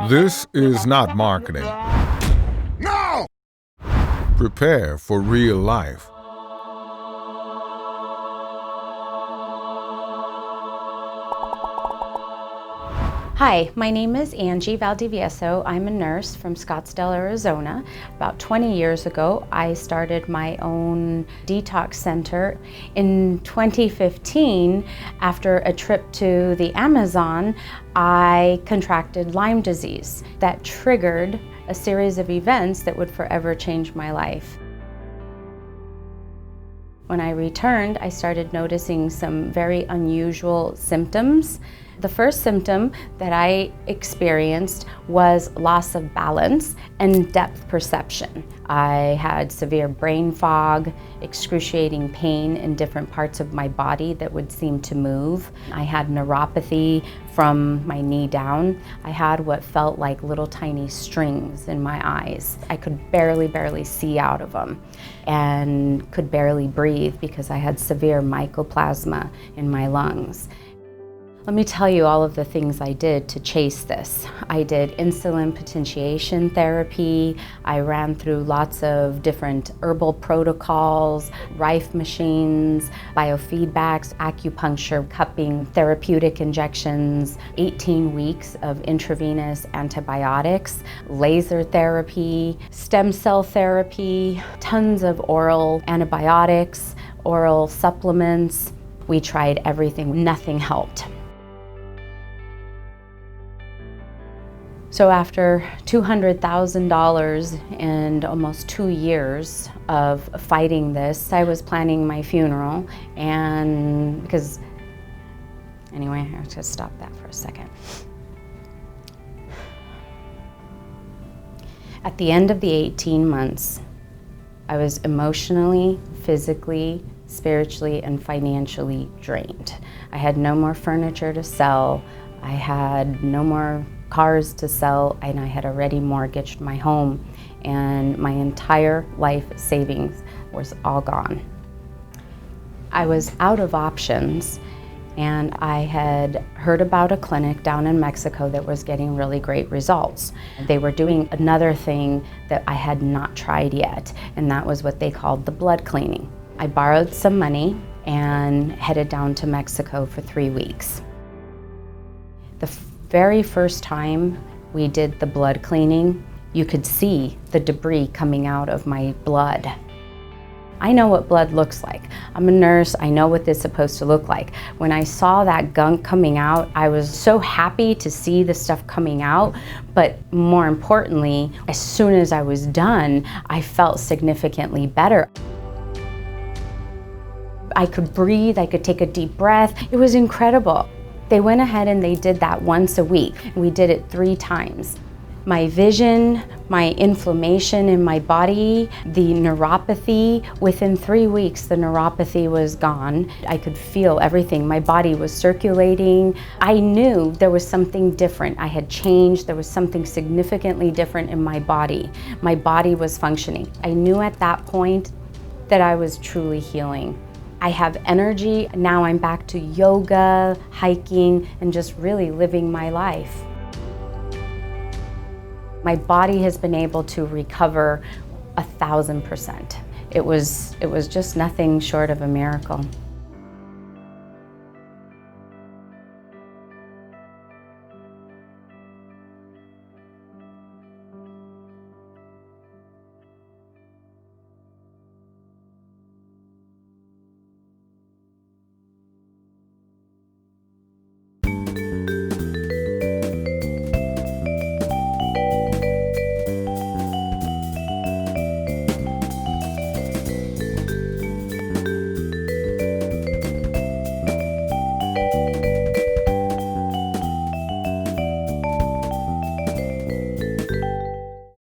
This is not marketing. No! Prepare for real life. Hi, my name is Angie Valdivieso. I'm a nurse from Scottsdale, Arizona. About 20 years ago, I started my own detox center. In 2015, after a trip to the Amazon, I contracted Lyme disease. That triggered a series of events that would forever change my life. When I returned, I started noticing some very unusual symptoms. The first symptom that I experienced was loss of balance and depth perception. I had severe brain fog, excruciating pain in different parts of my body that would seem to move. I had neuropathy from my knee down. I had what felt like little tiny strings in my eyes. I could barely see out of them and could barely breathe because I had severe mycoplasma in my lungs. Let me tell you all of the things I did to chase this. I did insulin potentiation therapy. I ran through lots of different herbal protocols, RIFE machines, biofeedbacks, acupuncture, cupping, therapeutic injections, 18 weeks of intravenous antibiotics, laser therapy, stem cell therapy, tons of oral antibiotics, oral supplements. We tried everything, nothing helped. So after $200,000 and almost 2 years of fighting this, I was planning my funeral, and anyway, I have to stop that for a second. At the end of the 18 months, I was emotionally, physically, spiritually, and financially drained. I had no more furniture to sell. I had no more cars to sell, and I had already mortgaged my home, and my entire life savings was all gone. I was out of options, and I had heard about a clinic down in Mexico that was getting really great results. They were doing another thing that I had not tried yet, and that was what they called the blood cleaning. I borrowed some money and headed down to Mexico for 3 weeks. The very first time we did the blood cleaning, you could see the debris coming out of my blood. I know what blood looks like. I'm a nurse, I know what it's supposed to look like. When I saw that gunk coming out, I was so happy to see the stuff coming out, but more importantly, as soon as I was done, I felt significantly better. I could breathe, I could take a deep breath. It was incredible. They went ahead and they did that once a week. We did it 3 times. My vision, my inflammation in my body, the neuropathy, within 3 weeks the neuropathy was gone. I could feel everything. My body was circulating. I knew there was something different. I had changed. There was something significantly different in my body. My body was functioning. I knew at that point that I was truly healing. I have energy. Now I'm back to yoga, hiking, and just really living my life. My body has been able to recover 1,000%. It was just nothing short of a miracle.